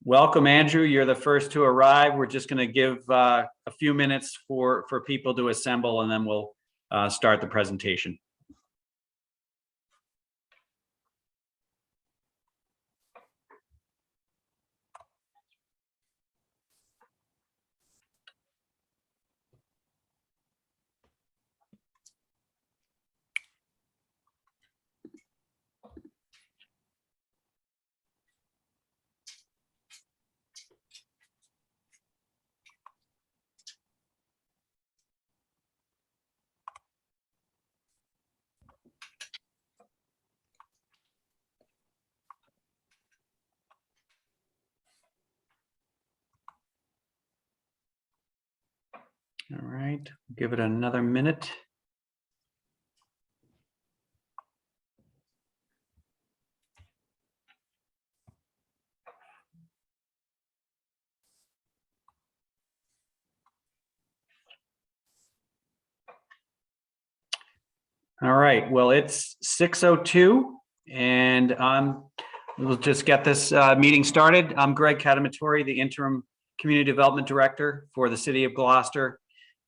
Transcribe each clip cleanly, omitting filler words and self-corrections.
Welcome, Andrew. You're the first to arrive. We're just going to give a few minutes for people to assemble, and then we'll start the presentation. All right, give it another minute. All right, well, it's 6:02 and we'll just get this meeting started. I'm Greg Catamatori, the interim community development director for the city of Gloucester.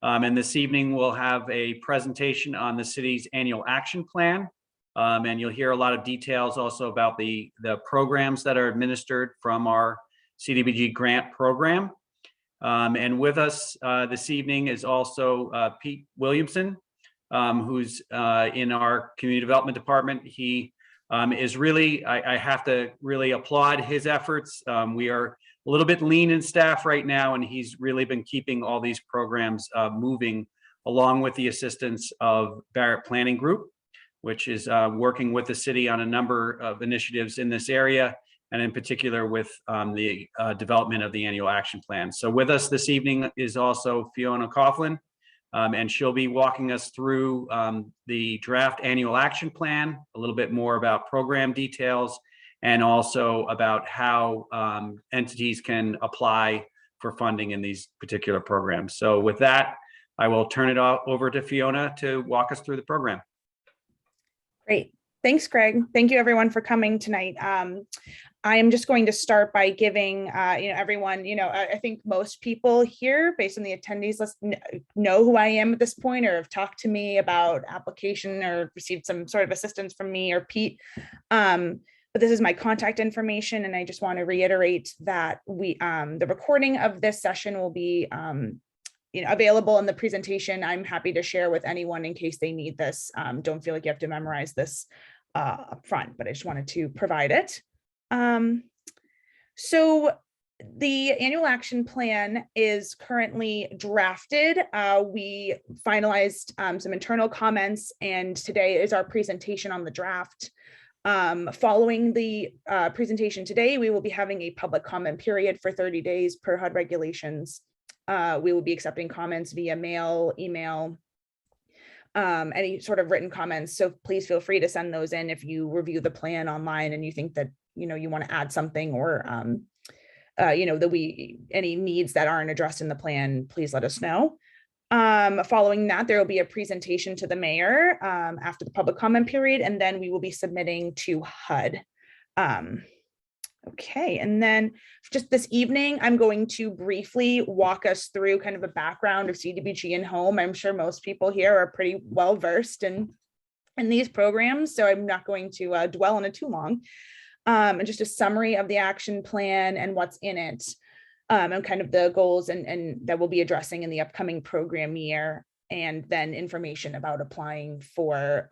And this evening we'll have a presentation on the city's annual action plan. And you'll hear a lot of details also about the programs that are administered from our CDBG grant program. And with us this evening is also Pete Williamson, who's in our community development department. He is really, I have to really applaud his efforts. We are a little bit lean in staff right now, and he's really been keeping all these programs moving, along with the assistance of Barrett Planning Group, which is working with the city on a number of initiatives in this area, and in particular with the development of the annual action plan. So with us this evening is also Fiona Coughlin, and she'll be walking us through the draft annual action plan, a little bit more about program details, and also about how entities can apply for funding in these particular programs. So with that, I will turn it over to Fiona to walk us through the program. Great. Thanks, Greg. Thank you, everyone, for coming tonight. I am just going to start by giving, everyone, I think most people here, based on the attendees list, know who I am at this point, or have talked to me about application or received some sort of assistance from me or Pete. But this is my contact information, and I just want to reiterate that the recording of this session will be available in the presentation. I'm happy to share with anyone in case they need this. Don't feel like you have to memorize this up front, but I just wanted to provide it. So the annual action plan is currently drafted. We finalized some internal comments, and today is our presentation on the draft. Following the presentation today, we will be having a public comment period for 30 days per HUD regulations. We will be accepting comments via mail, email, any sort of written comments. So please feel free to send those in if you review the plan online and you think that, you want to add something, or, any needs that aren't addressed in the plan, please let us know. Following that, there will be a presentation to the mayor after the public comment period, and then we will be submitting to HUD. Okay, and then just this evening, I'm going to briefly walk us through kind of a background of CDBG and Home. I'm sure most people here are pretty well versed in these programs, so I'm not going to dwell on it too long. And just a summary of the action plan and what's in it, and kind of the goals and that we'll be addressing in the upcoming program year, and then information about applying for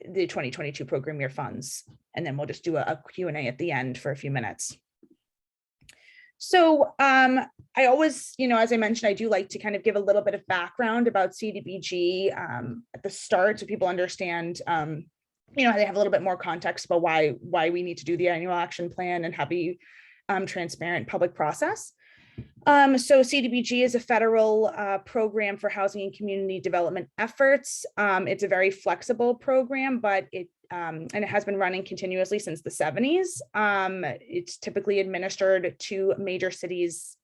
the 2022 program year funds. And then we'll just do a Q&A at the end for a few minutes. So I always, as I mentioned, I do like to kind of give a little bit of background about CDBG at the start, so people understand, they have a little bit more context about why we need to do the annual action plan and have a transparent public process. So CDBG is a federal program for housing and community development efforts. It's a very flexible program, but it has been running continuously since the 70s. It's typically administered to major cities,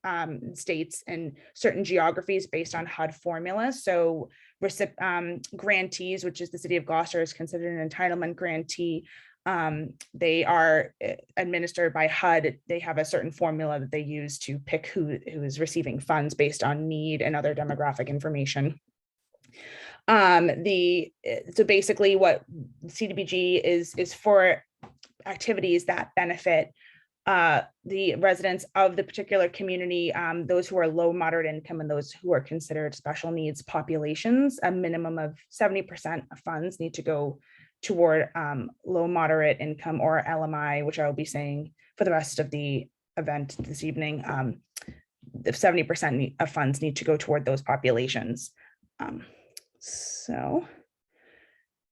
states, and certain geographies based on HUD formulas. So grantees, which is the city of Gloucester, is considered an entitlement grantee. They are administered by HUD. They have a certain formula that they use to pick who is receiving funds based on need and other demographic information. So basically what CDBG is for activities that benefit the residents of the particular community, those who are low, moderate income, and those who are considered special needs populations. A minimum of 70% of funds need to go toward low, moderate income, or LMI, which I will be saying for the rest of the event this evening. The 70% of funds need to go toward those populations. So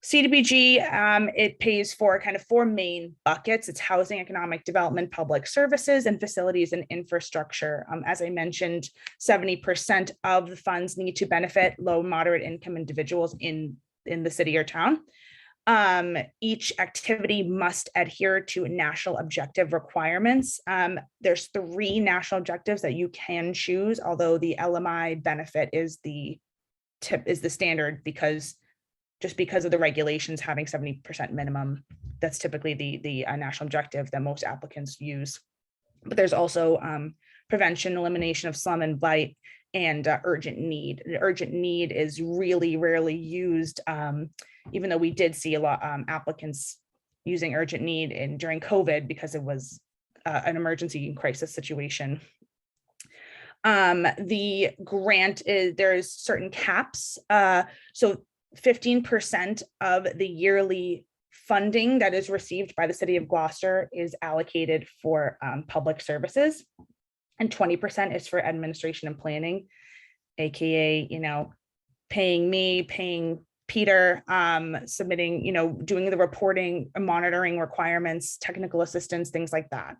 CDBG, it pays for kind of four main buckets. It's housing, economic development, public services, and facilities and infrastructure. As I mentioned, 70% of the funds need to benefit low, moderate income individuals in the city or town. Each activity must adhere to national objective requirements. There's 3 national objectives that you can choose, although the LMI benefit is the standard because of the regulations having 70% minimum. That's typically the national objective that most applicants use. But there's also prevention, elimination of slum and blight, and urgent need. The urgent need is really rarely used, even though we did see a lot applicants using urgent need during COVID because it was an emergency crisis situation. The grant there's certain caps. So 15% of the yearly funding that is received by the city of Gloucester is allocated for public services, and 20% is for administration and planning, aka, paying me, paying Peter, submitting, doing the reporting, monitoring requirements, technical assistance, things like that.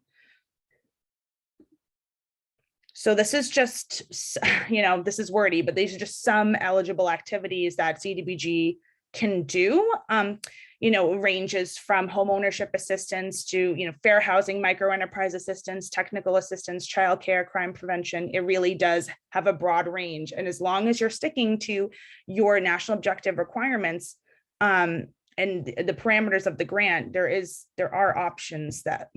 So this is just, this is wordy, but these are just some eligible activities that CDBG can do. Ranges from home ownership assistance to, fair housing, micro enterprise assistance, technical assistance, childcare, crime prevention. It really does have a broad range. And as long as you're sticking to your national objective requirements and the parameters of the grant, there are options that,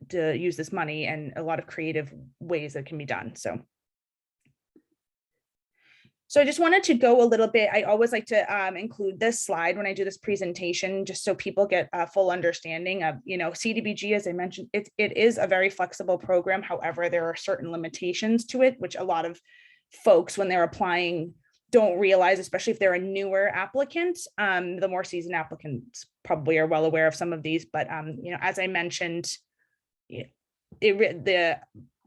to use this money and a lot of creative ways that can be done. So I just wanted to go a little bit. I always like to include this slide when I do this presentation, just so people get a full understanding of, CDBG, as I mentioned, it is a very flexible program. However, there are certain limitations to it, which a lot of folks, when they're applying, don't realize, especially if they're a newer applicant. The more seasoned applicants probably are well aware of some of these, but as I mentioned, the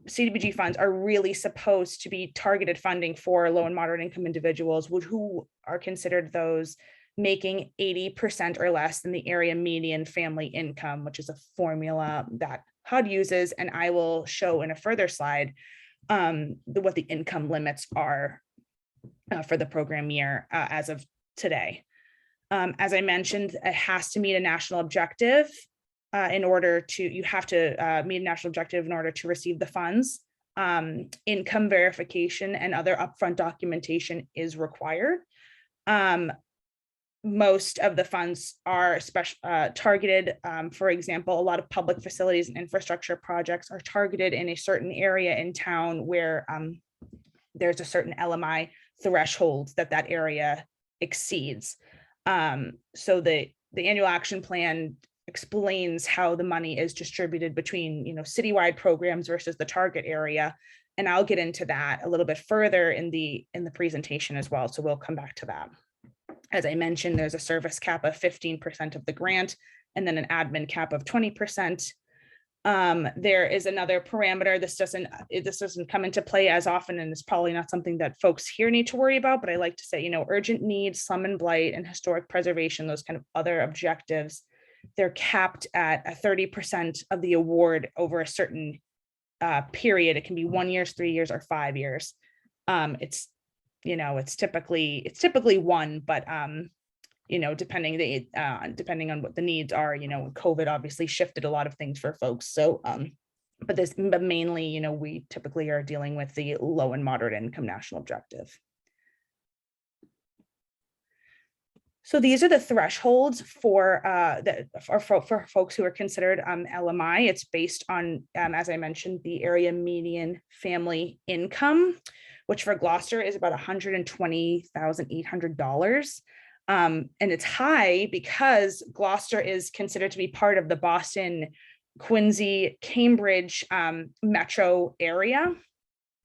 CDBG funds are really supposed to be targeted funding for low and moderate income individuals who are considered those making 80% or less than the area median family income, which is a formula that HUD uses. And I will show in a further slide what the income limits are for the program year as of today. As I mentioned, it has to meet a national objective. You have to meet a national objective in order to receive the funds. Income verification and other upfront documentation is required. Most of the funds are targeted. For example, a lot of public facilities and infrastructure projects are targeted in a certain area in town where there's a certain LMI threshold that area exceeds. So the annual action plan explains how the money is distributed between, citywide programs versus the target area. And I'll get into that a little bit further in the presentation as well. So we'll come back to that. As I mentioned, there's a service cap of 15% of the grant, and then an admin cap of 20%. There is another parameter. This doesn't come into play as often, and it's probably not something that folks here need to worry about, but I like to say, urgent needs, slum and blight, and historic preservation, those kind of other objectives, they're capped at a 30% of the award over a certain period. It can be 1 year, 3 years, or 5 years. It's typically one, but depending on what the needs are, COVID obviously shifted a lot of things for folks. So, but mainly, we typically are dealing with the low and moderate income national objective. So these are the thresholds for for folks who are considered LMI. It's based on, as I mentioned, the area median family income, which for Gloucester is about $120,800. And it's high because Gloucester is considered to be part of the Boston, Quincy, Cambridge metro area.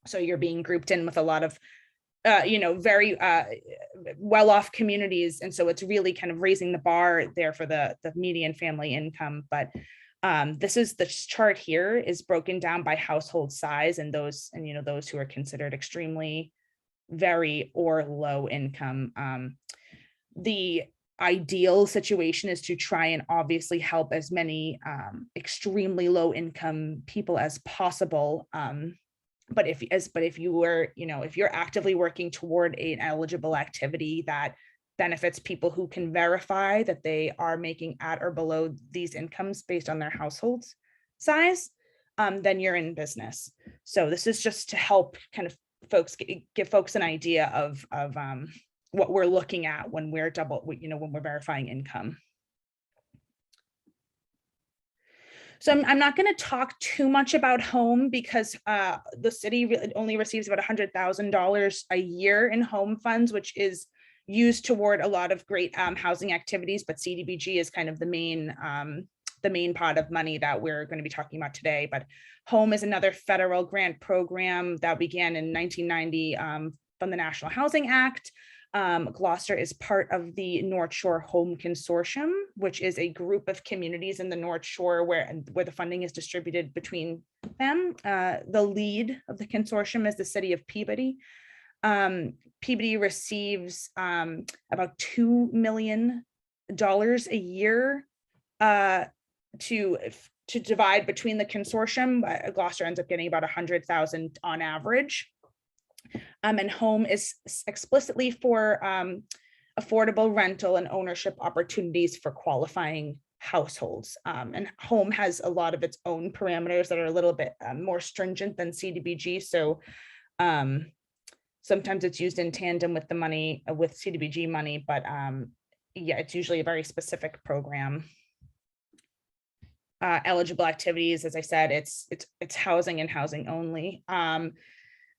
So you're being grouped in with a lot of very well-off communities. And so it's really kind of raising the bar there for the median family income. But this chart here is broken down by household size and those who are considered extremely, very, or low income. The ideal situation is to try and obviously help as many extremely low income people as possible. But if you were, if you're actively working toward an eligible activity that benefits people who can verify that they are making at or below these incomes based on their household's size, then you're in business. So this is just to help kind of give folks an idea of what we're looking at when we're when we're verifying income. So I'm not going to talk too much about home because the city only receives about $100,000 a year in home funds, which is used toward a lot of great housing activities. But CDBG is kind of the main pot of money that we're going to be talking about today. But home is another federal grant program that began in 1990 from the National Housing Act. Gloucester is part of the North Shore Home Consortium, which is a group of communities in the North Shore where the funding is distributed between them. The lead of the consortium is the city of Peabody. Peabody receives about $2 million a year to divide between the consortium. Gloucester ends up getting about $100,000 on average. And home is explicitly for affordable rental and ownership opportunities for qualifying households. And home has a lot of its own parameters that are a little bit more stringent than CDBG. So sometimes it's used in tandem with the money, with CDBG money, but yeah, it's usually a very specific program. Eligible activities, as I said, it's housing and housing only.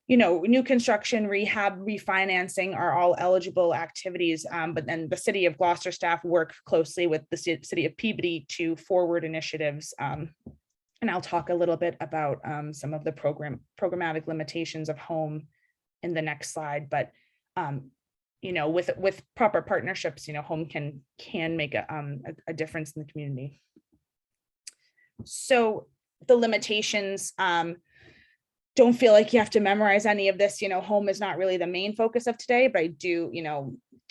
New construction, rehab, refinancing are all eligible activities, but then the City of Gloucester staff work closely with the City of Peabody to forward initiatives. And I'll talk a little bit about some of the programmatic limitations of home in the next slide. But with proper partnerships, home can make a difference in the community. So the limitations. Don't feel like you have to memorize any of this. Home is not really the main focus of today, but I do,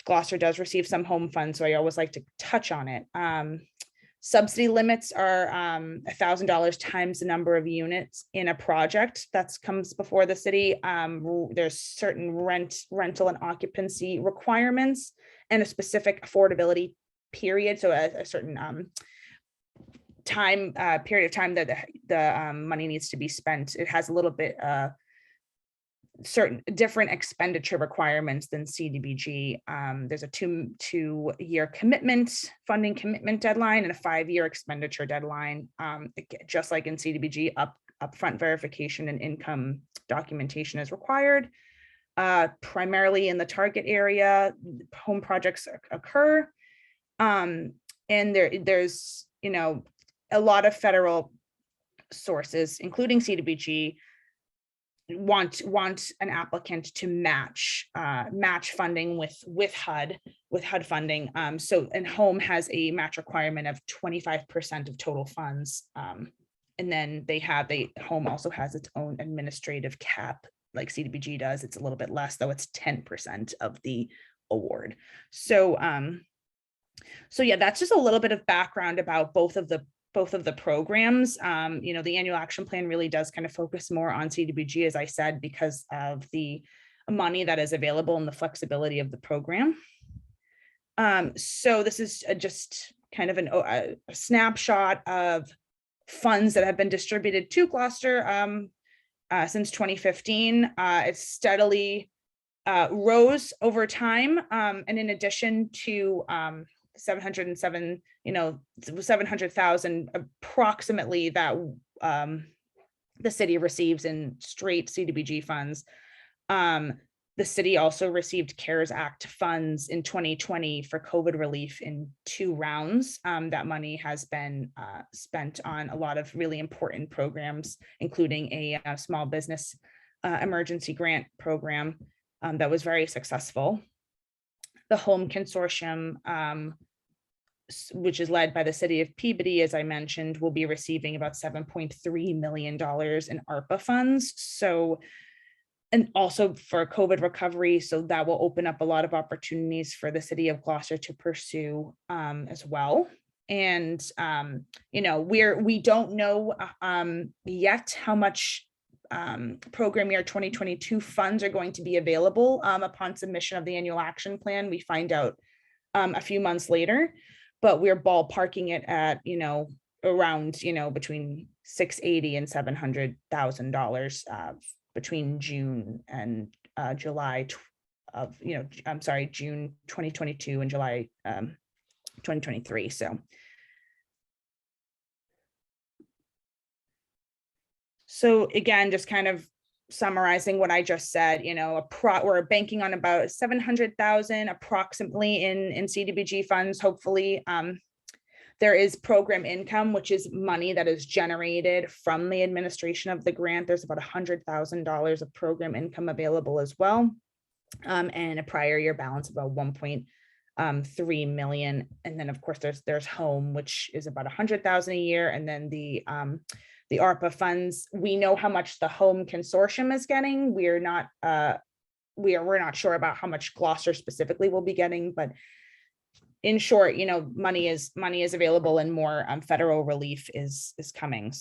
Gloucester does receive some home funds, so I always like to touch on it. Subsidy limits are $1,000 times the number of units in a project that comes before the city. There's certain rental and occupancy requirements and a specific affordability period. So a certain period of time that the money needs to be spent. It has a little bit certain different expenditure requirements than CDBG. There's a two-year funding commitment deadline and a 5-year expenditure deadline. Just like in CDBG, upfront verification and income documentation is required. Primarily in the target area, home projects occur. And there's a lot of federal sources, including CDBG, want an applicant to match funding with HUD funding. And home has a match requirement of 25% of total funds. And then home also has its own administrative cap, like CDBG does. It's a little bit less, though. It's 10% of the award. So yeah, that's just a little bit of background about both of the programs. The annual action plan really does kind of focus more on CDBG, as I said, because of the money that is available and the flexibility of the program. So this is just kind of a snapshot of funds that have been distributed to Gloucester since 2015. It's steadily rose over time. And in addition to 707, 700,000 approximately that the city receives in straight CDBG funds. The city also received CARES Act funds in 2020 for COVID relief in 2 rounds. That money has been spent on a lot of really important programs, including a small business emergency grant program that was very successful. The Home Consortium, which is led by the city of Peabody, as I mentioned, will be receiving about $7.3 million in ARPA funds. So, and also for COVID recovery. So that will open up a lot of opportunities for the city of Gloucester to pursue as well. And, we don't know yet how much program year 2022 funds are going to be available upon submission of the annual action plan. We find out a few months later, but we're ballparking it at, around, between $680,000 and $700,000 between June and July June 2022 and July 2023. So again, just kind of summarizing what I just said, we're banking on about 700,000 approximately in CDBG funds, hopefully. There is program income, which is money that is generated from the administration of the grant. There's about $100,000 of program income available as well. And a prior year balance of about 1.3 million. And then of course there's home, which is about 100,000 a year. And then the ARPA funds, we know how much the Home Consortium is getting. We're not sure about how much Gloucester specifically will be getting, but in short, money is available and more federal relief is coming.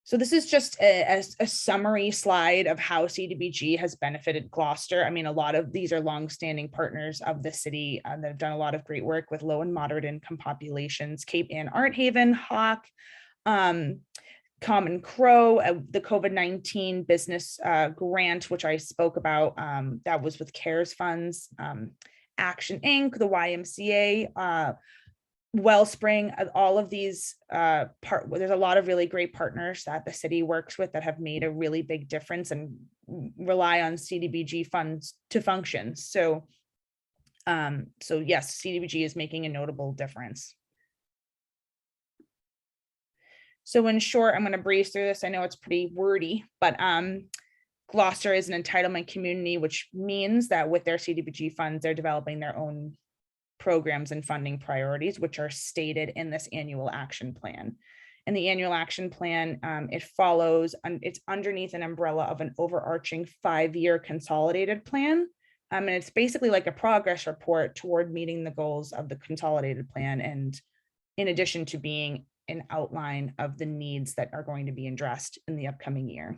So this is just a summary slide of how CDBG has benefited Gloucester. I mean, a lot of these are longstanding partners of the city that have done a lot of great work with low and moderate income populations. Cape Ann Art Haven, Hawk, Common Crow, the COVID-19 business grant, which I spoke about, that was with CARES funds, Action Inc., the YMCA, Wellspring, all of these there's a lot of really great partners that the city works with that have made a really big difference and rely on CDBG funds to function. So yes, CDBG is making a notable difference. So in short, I'm going to breeze through this. I know it's pretty wordy, but Gloucester is an entitlement community, which means that with their CDBG funds, they're developing their own programs and funding priorities, which are stated in this annual action plan. And the annual action plan, it follows, it's underneath an umbrella of an overarching 5-year consolidated plan. And it's basically like a progress report toward meeting the goals of the consolidated plan. And in addition to being an outline of the needs that are going to be addressed in the upcoming year.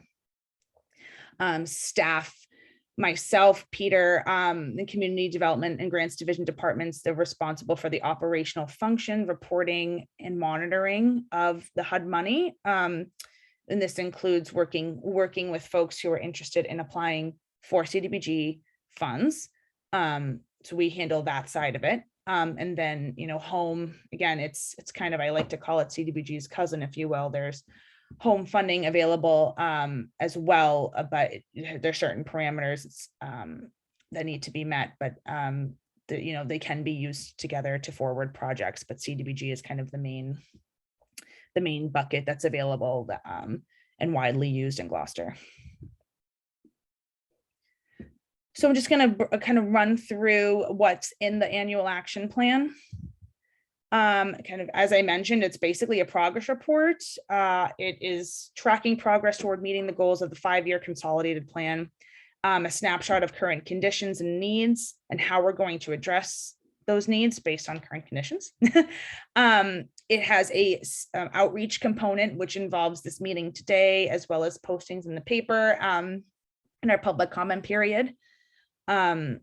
Staff, myself, Peter, the Community Development and Grants Division departments, they're responsible for the operational function, reporting, and monitoring of the HUD money. And this includes working with folks who are interested in applying for CDBG funds. So we handle that side of it. And then, home, again, it's kind of, I like to call it CDBG's cousin, if you will. There's home funding available as well, but there's certain parameters that need to be met, but they can be used together to forward projects, but CDBG is kind of the main bucket that's available and widely used in Gloucester. So I'm just going to kind of run through what's in the annual action plan. Kind of, as I mentioned, it's basically a progress report. It is tracking progress toward meeting the goals of the 5-year consolidated plan, a snapshot of current conditions and needs and how we're going to address those needs based on current conditions. It has a outreach component, which involves this meeting today, as well as postings in the paper in our public comment period. And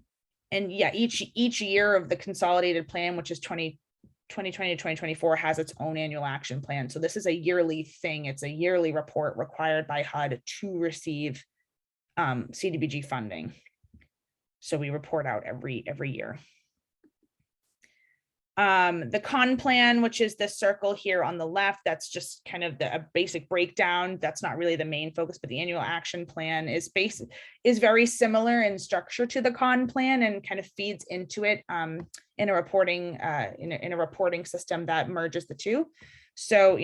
yeah, each year of the consolidated plan, which is 2020 to 2024, has its own annual action plan. So this is a yearly thing. It's a yearly report required by HUD to receive CDBG funding. So we report out every year. The con plan, which is the circle here on the left, that's just kind of a basic breakdown. That's not really the main focus, but the annual action plan is very similar in structure to the con plan and kind of feeds into it in a reporting in a reporting system that merges the two. So,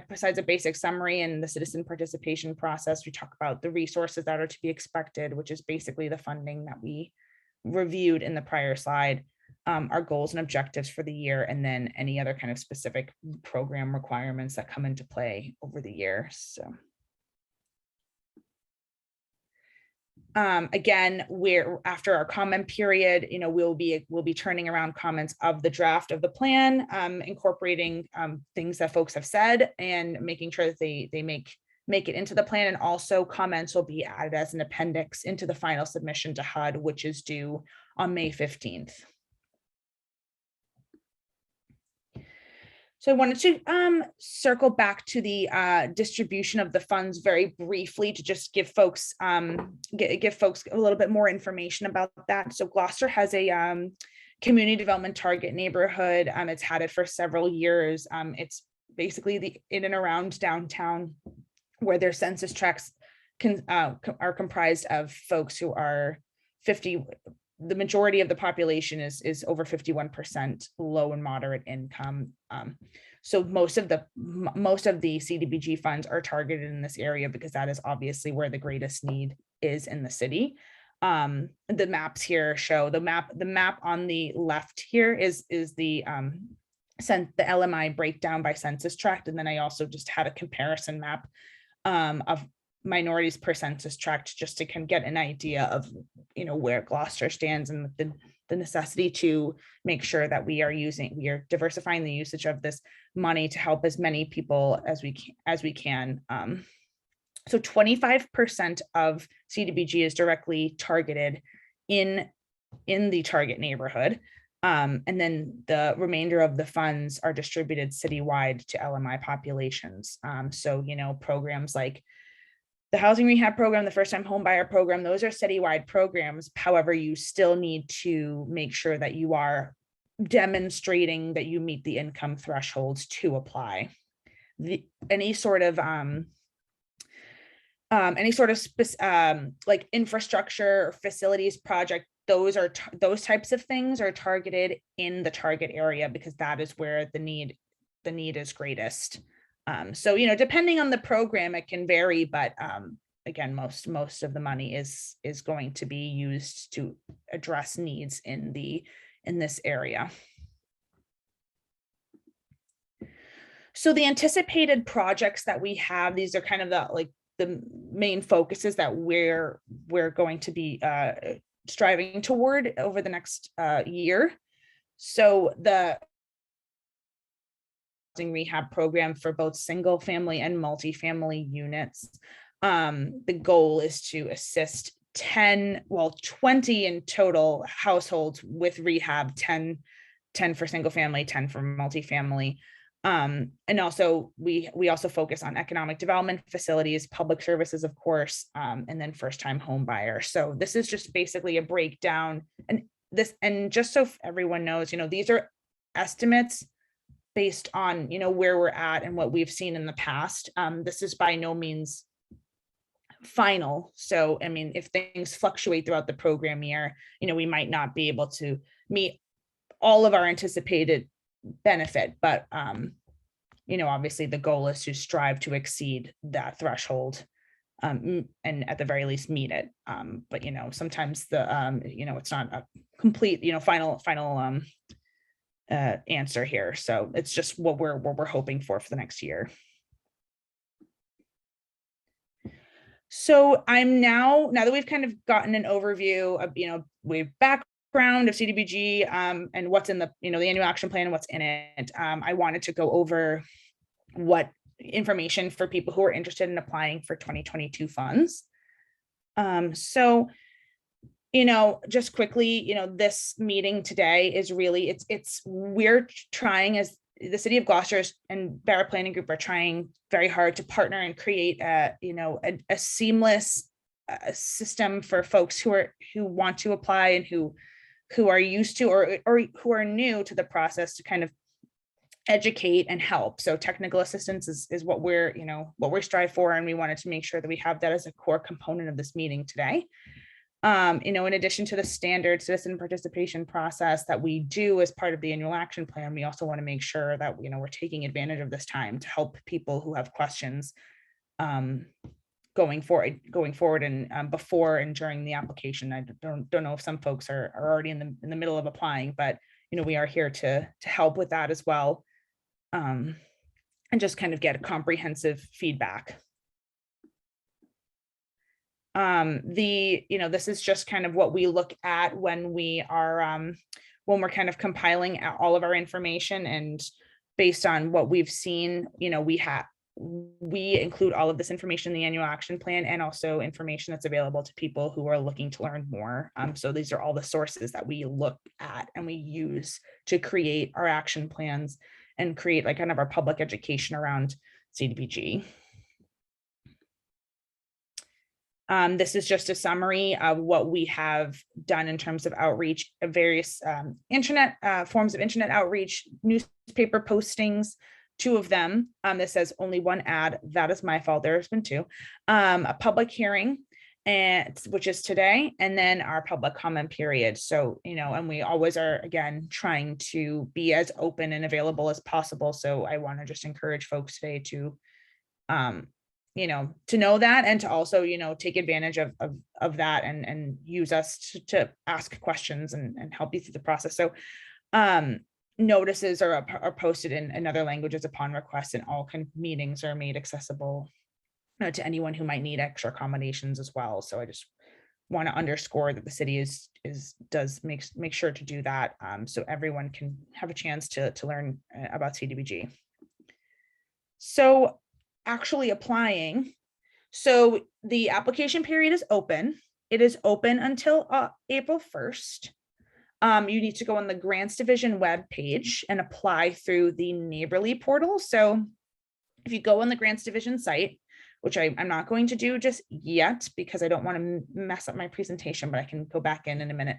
besides a basic summary and the citizen participation process, we talk about the resources that are to be expected, which is basically the funding that we reviewed in the prior slide. Our goals and objectives for the year, and then any other kind of specific program requirements that come into play over the year. So again, we're after our comment period, we'll be turning around comments of the draft of the plan, incorporating things that folks have said and making sure that they make it into the plan. And also comments will be added as an appendix into the final submission to HUD, which is due on May 15th. So I wanted to circle back to the distribution of the funds very briefly to just give folks give folks a little bit more information about that. So Gloucester has a community development target neighborhood. It's had it for several years. It's basically in and around downtown, where their census tracts are comprised of folks who are 50. The majority of the population is over 51% low and moderate income. So most of the CDBG funds are targeted in this area because that is obviously where the greatest need is in the city. The maps here show the map on the left here is the LMI breakdown by census tract, and then I also just had a comparison map of minorities per census tract, just to kind of get an idea of where Gloucester stands and the necessity to make sure that we are diversifying the usage of this money to help as many people as we can. So 25% of CDBG is directly targeted in the target neighborhood. And then the remainder of the funds are distributed citywide to LMI populations. So, programs like the housing rehab program, the first time home buyer program, those are citywide programs. However, you still need to make sure that you are demonstrating that you meet the income thresholds to apply. Any sort of like infrastructure or facilities project, those types of things are targeted in the target area because that is where the need is greatest. So, depending on the program, it can vary, but again, most of the money is going to be used to address needs in this area. So the anticipated projects that we have, these are kind of the main focuses that we're going to be striving toward over the next year. So the rehab program for both single family and multifamily units. The goal is to assist 20 in total households with rehab, 10 for single family, 10 for multifamily. And also we also focus on economic development facilities, public services, of course, and then first time home buyer. So this is just basically a breakdown, and just so everyone knows, these are estimates based on where we're at and what we've seen in the past. This is by no means final. So I mean, if things fluctuate throughout the program year, we might not be able to meet all of our anticipated benefit, but obviously the goal is to strive to exceed that threshold, and at the very least meet it. But sometimes it's not a complete final answer here. So it's just what we're hoping for the next year. So I'm now that we've kind of gotten an overview of we've background of CDBG and what's in the the annual action plan and what's in it. I wanted to go over what information for people who are interested in applying for 2022 funds. So just quickly, this meeting today is really, we're trying, as the City of Gloucester and Barrett Planning Group are trying very hard to partner and create a seamless a system for folks who want to apply and who are used to or who are new to the process to kind of educate and help. So technical assistance is what we're, what we strive for. And we wanted to make sure that we have that as a core component of this meeting today. In addition to the standard citizen participation process that we do as part of the annual action plan, we also want to make sure that, we're taking advantage of this time to help people who have questions going forward and before and during the application. I don't know if some folks are already in the middle of applying, but we are here to help with that as well. And just kind of get a comprehensive feedback. This is just kind of what we look at when we are when we're kind of compiling all of our information, and based on what we've seen, we include all of this information in the annual action plan, and also information that's available to people who are looking to learn more. So these are all the sources that we look at and we use to create our action plans and create like kind of our public education around CDBG. This is just a summary of what we have done in terms of outreach of various internet forms of internet outreach, newspaper postings, 2 of them. This says only 1 ad. That is my fault. There's been 2. A public hearing, which is today, and then our public comment period. So, and we always are, again, trying to be as open and available as possible. So I want to just encourage folks today to to know that, and to also, take advantage of that and use us to ask questions and help you through the process. So notices are posted in other languages upon request, and all meetings are made accessible to anyone who might need extra accommodations as well. So I just want to underscore that the city does make sure to do that, so everyone can have a chance to learn about CDBG. So actually applying. So the application period is open. It is open until April 1st. You need to go on the Grants Division web page and apply through the Neighborly portal. So if you go on the Grants Division site, which I'm not going to do just yet because I don't want to mess up my presentation, but I can go back in a minute.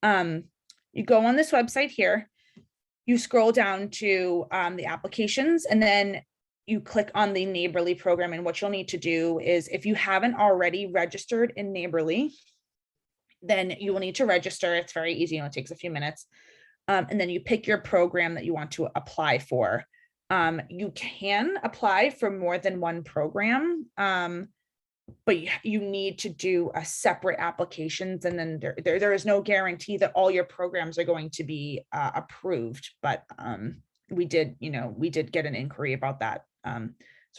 You go on this website here, you scroll down to the applications, and then you click on the Neighborly program. And what you'll need to do is, if you haven't already registered in Neighborly, then you will need to register. It's very easy. It takes a few minutes. And then you pick your program that you want to apply for. You can apply for more than 1 program, but you need to do a separate applications. And then there is no guarantee that all your programs are going to be approved. But we did get an inquiry about that. So I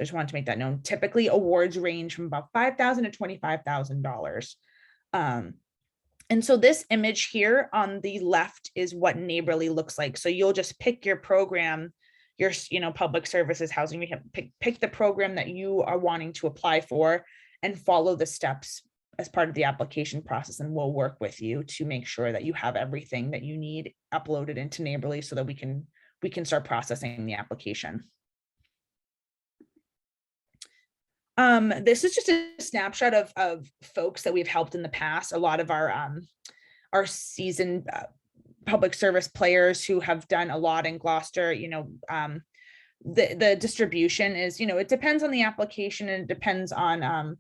just wanted to make that known. Typically awards range from about $5,000 to $25,000. And so this image here on the left is what Neighborly looks like. So you'll just pick your program, your public services, housing, we have pick the program that you are wanting to apply for, and follow the steps as part of the application process. And we'll work with you to make sure that you have everything that you need uploaded into Neighborly so that we can start processing the application. This is just a snapshot of folks that we've helped in the past. A lot of our seasoned public service players who have done a lot in Gloucester. The distribution is, it depends on the application, and it depends on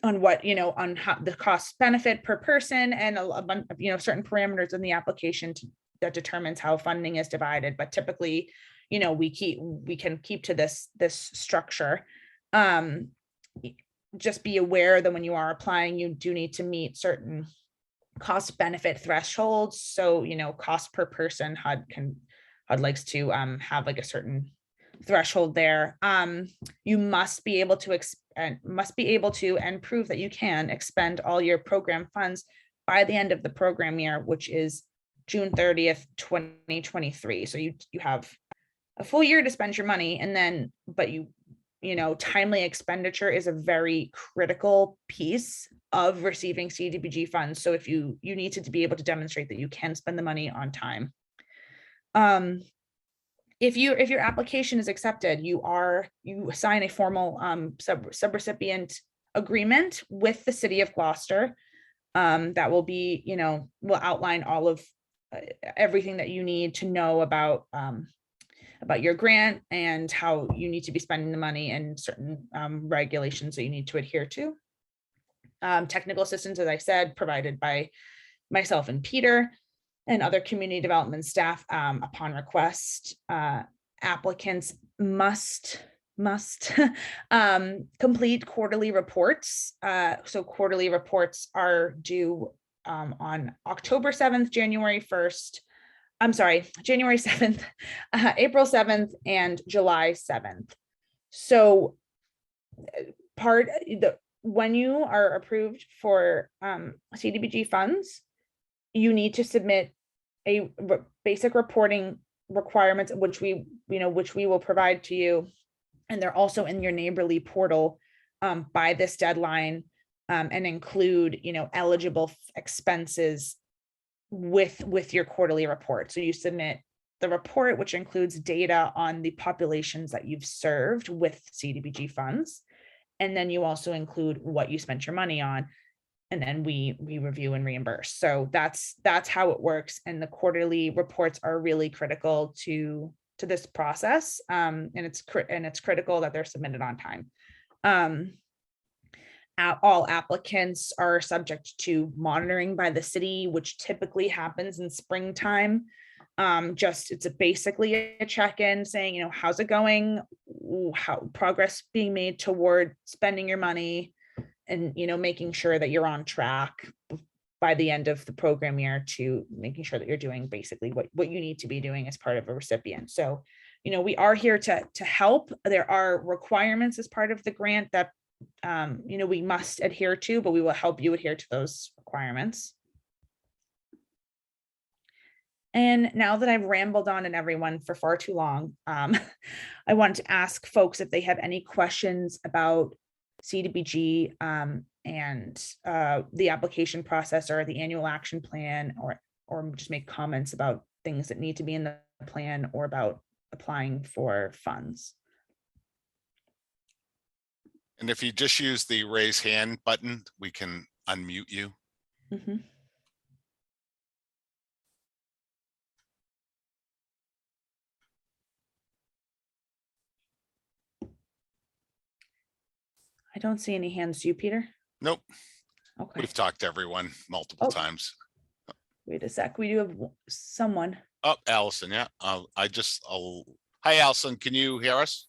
what, on how the cost benefit per person, and a bunch of, certain parameters in the application that determines how funding is divided. But typically, we can keep to this structure. Just be aware that when you are applying, you do need to meet certain cost benefit thresholds. So, cost per person, HUD likes to have like a certain threshold there. You must be able to and prove that you can expend all your program funds by the end of the program year, which is June 30th, 2023. So you have a full year to spend your money, and then, but timely expenditure is a very critical piece of receiving CDBG funds. So if you need to be able to demonstrate that you can spend the money on time. If your application is accepted, you sign a formal subrecipient agreement with the city of Gloucester. That will be, will outline all of everything that you need to know about your grant and how you need to be spending the money and certain regulations that you need to adhere to. Technical assistance, as I said, provided by myself and Peter and other community development staff upon request. Applicants must complete quarterly reports. So quarterly reports are due on October 7th, January 1st. I'm sorry, January 7th, April 7th, and July 7th. So when you are approved for CDBG funds, you need to submit a basic reporting requirements, which we will provide to you. And they're also in your Neighborly portal by this deadline, and include, eligible expenses with your quarterly report. So you submit the report, which includes data on the populations that you've served with CDBG funds. And then you also include what you spent your money on. And then we review and reimburse. So that's how it works. And the quarterly reports are really critical to this process. And it's critical that they're submitted on time. All applicants are subject to monitoring by the city, which typically happens in springtime. It's basically a check-in saying, how's it going? How progress being made toward spending your money, and, making sure that you're on track by the end of the program year to making sure that you're doing basically what you need to be doing as part of a recipient. So, we are here to help. There are requirements as part of the grant that, we must adhere to, but we will help you adhere to those requirements. And now that I've rambled on and everyone for far too long, I want to ask folks if they have any questions about CDBG and the application process or the annual action plan, or just make comments about things that need to be in the plan or about applying for funds. And if you just use the raise hand button, we can unmute you. Mm-hmm. I don't see any hands. Do you, Peter? Nope. Okay. We've talked to everyone multiple Oh. times. Wait a sec. We do have someone. Oh, Allison. Yeah. Hi, Allison. Can you hear us?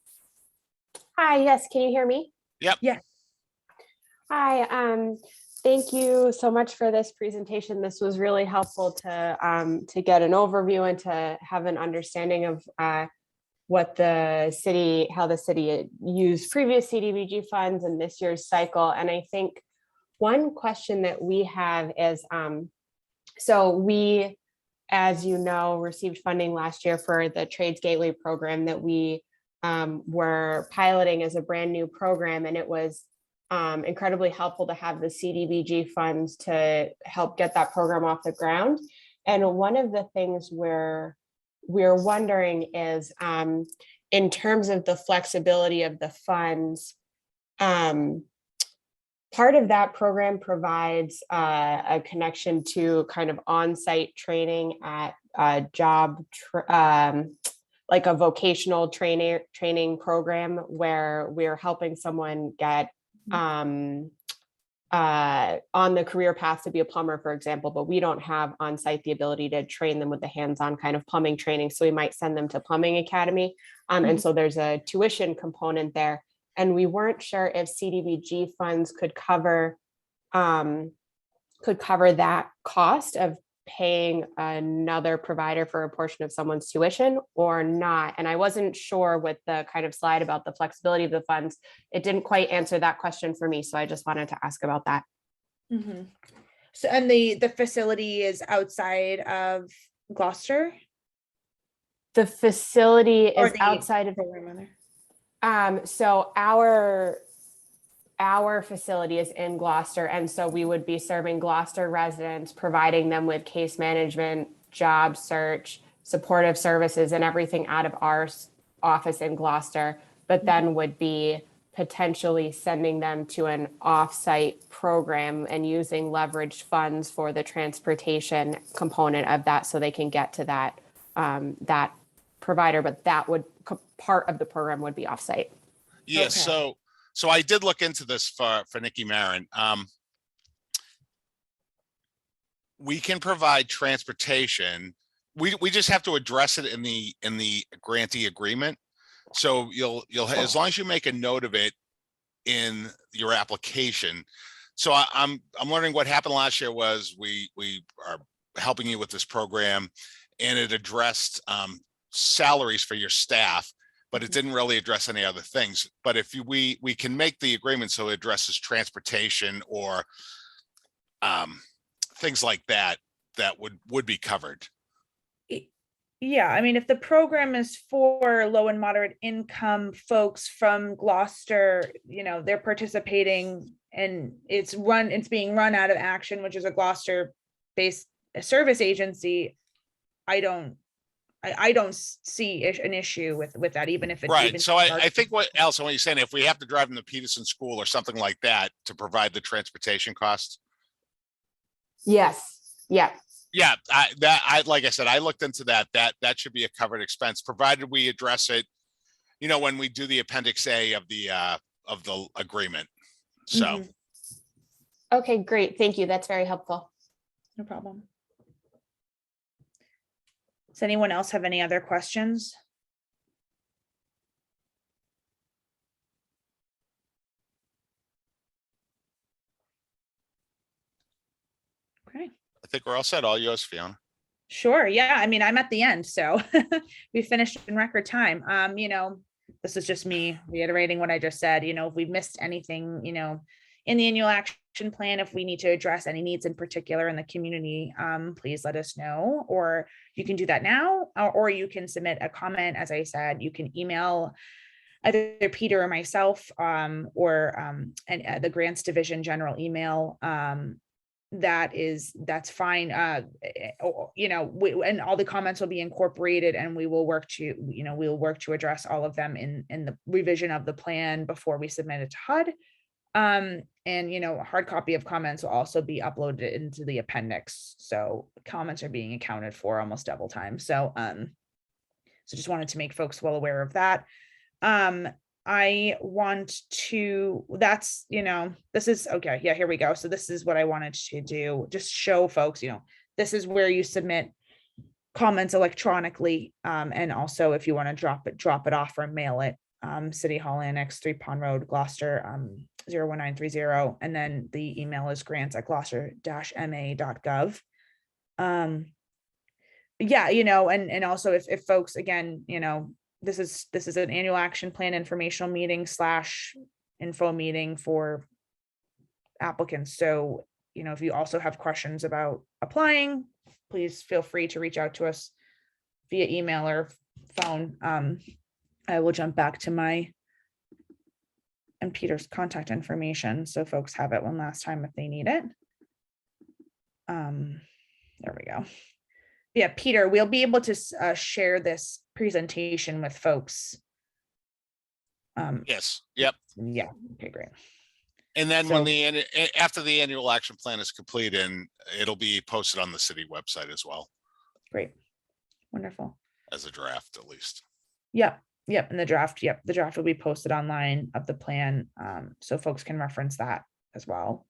Hi, yes, can you hear me? Yep. Yeah. Hi, thank you so much for this presentation. This was really helpful to get an overview and to have an understanding of how the city used previous CDBG funds and this year's cycle. And I think one question that we have is, so we, as you know, received funding last year for the Trades Gateway program that we were piloting as a brand new program, and it was incredibly helpful to have the CDBG funds to help get that program off the ground. And one of the things we're wondering is, in terms of the flexibility of the funds, part of that program provides a connection to kind of on-site training at a job, like a vocational training program where we're helping someone get on the career path to be a plumber, for example, but we don't have on site the ability to train them with the hands-on kind of plumbing training. So we might send them to plumbing academy. And so there's a tuition component there. And we weren't sure if CDBG funds could cover that cost of paying another provider for a portion of someone's tuition or not. And I wasn't sure with the kind of slide about the flexibility of the funds. It didn't quite answer that question for me. So I just wanted to ask about that. Mm-hmm. So, and the facility is outside of Gloucester? The facility Or is the outside of, program, so our facility is in Gloucester, and so we would be serving Gloucester residents, providing them with case management, job search, supportive services, and everything out of our office in Gloucester, but then would be potentially sending them to an off-site program and using leveraged funds for the transportation component of that so they can get to that that provider, but that would part of the program would be off-site. Yeah, Okay. so I did look into this for Nikki Marin. We can provide transportation. We just have to address it in the grantee agreement. So you'll as long as you make a note of it in your application. So I'm learning what happened last year was we are helping you with this program, and it addressed salaries for your staff, but it didn't really address any other things. But if we can make the agreement so it addresses transportation or things like that would be covered. Yeah, I mean, if the program is for low and moderate income folks from Gloucester, you know, they're participating and it's being run out of Action, which is a Gloucester-based service agency. I don't see an issue with that, even if it's Right. even So I think what Allison, what you're saying, if we have to drive them to Peterson School or something like that to provide the transportation costs. Yes. Yeah. Yeah, like I said, I looked into that should be a covered expense, provided we address it, you know, when we do the appendix A of the agreement. So, Mhm. Okay, great. Thank you. That's very helpful. No problem. Does anyone else have any other questions? Okay. I think we're all set. All yours, Fiona. Sure. Yeah. I mean, I'm at the end, so we finished in record time. You know, this is just me reiterating what I just said. You know, if we've missed anything, you know, in the annual action plan, if we need to address any needs in particular in the community, please let us know, or you can do that now, or you can submit a comment. As I said, you can email either Peter or myself, or the grants division general email. That's fine. You know, and all the comments will be incorporated, and we will work to address all of them in the revision of the plan before we submit it to HUD. And you know, a hard copy of comments will also be uploaded into the appendix. So comments are being accounted for almost double time. So just wanted to make folks well aware of that. That's, you know, this is okay. Yeah, here we go. So this is what I wanted to do. Just show folks, you know, this is where you submit comments electronically. And also if you want to drop it off or mail it, City Hall Annex, 3 Pond Road, Gloucester, 01930. And then the email is grants@gloucester-ma.gov. Yeah, you know, and also if folks, again, you know, this is an annual action plan informational meeting / info meeting for applicants. So, you know, if you also have questions about applying, please feel free to reach out to us via email or phone. I will jump back to my and Peter's contact information, so folks have it one last time if they need it. There we go. Yeah, Peter, we'll be able to share this presentation with folks. Yes. Yep. Yeah. Okay, great. And then when So- after the annual action plan is complete, and it'll be posted on the city website as well Great. Wonderful. as a draft, at least. Yep. And the draft, the draft will be posted online of the plan. So folks can reference that as well.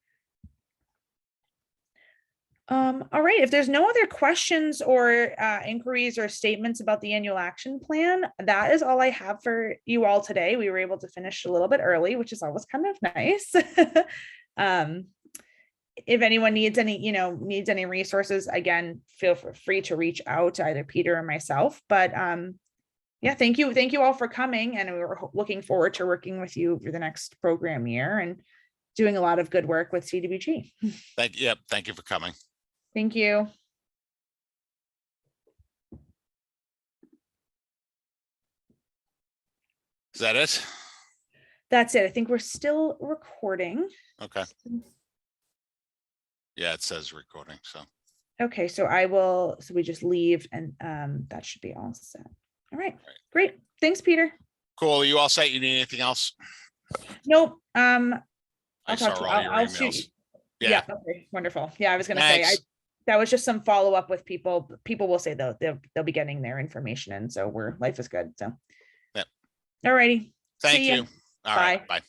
All right, if there's no other questions or inquiries or statements about the annual action plan, that is all I have for you all today. We were able to finish a little bit early, which is always kind of nice. If anyone needs any resources, again, feel free to reach out to either Peter or myself. But yeah, thank you all for coming, and we were looking forward to working with you for the next program year and doing a lot of good work with CDBG. Thank you for coming. Thank you. Is that it? That's it. I think we're still recording. Okay. Yeah, it says recording, so. Okay, so we just leave and that should be all set. All right, great. Thanks, Peter. Cool. Are you all set? You need anything else? Nope. I I'll saw talk to you. all your I'll shoot. emails. Yeah. Yeah, Okay. Wonderful. Yeah. I was gonna say, thanks. that was just some follow up with people. People will say they'll be getting their information in. So life is good. So. Yep. All righty. Thank See ya. you. All right, Bye. bye.